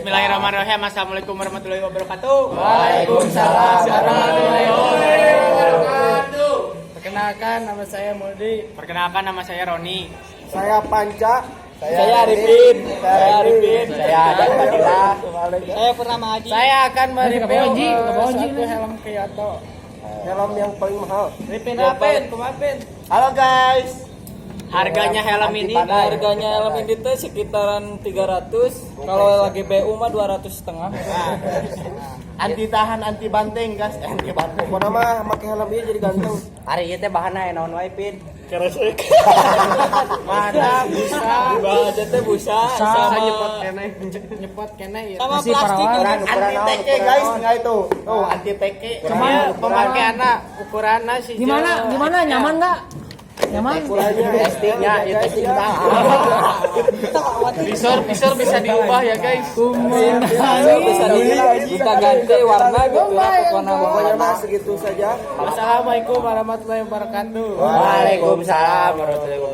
Bismillahirrahmanirrahim. Assalamualaikum warahmatullahi wabarakatuh. Waalaikumsalam warahmatullahi wabarakatuh. Perkenalkan, nama saya Muldi. Perkenalkan, nama saya Roni. Saya Panca. Saya Arifin. Saya Adam Fadila. Saya Purnama Haji. Saya akan mereview satu helm Kyoto. Helm yang paling mahal. Ripin Apen, Kumapin. Halo guys. Harganya helm ini Harganya helm ini tuh sekitaran 300. Kalau lagi BU mah 200 setengah. Anti tahan, anti banting guys. Anti banting. Mau nama pakai helm ini jadi ganteng. Hari ieu teh bahanna naon wae Pin? Keresek. Mana busa. Bahannya teh busa sama nyepot kene ya. Sama plastik. Anti teke guys, enggak itu. Tuh, anti teke. Cuma pemakaiannya ukurannya sih. Gimana nyaman nggak? Nyaman? Testingnya, ya testing dah. visor bisa diubah ya guys. Bisa ganti warna gitu ya, warna Pokoknya mah segitu saja. Assalamualaikum warahmatullahi wabarakatuh. Waalaikumsalam warahmatullahi wabarakatuh.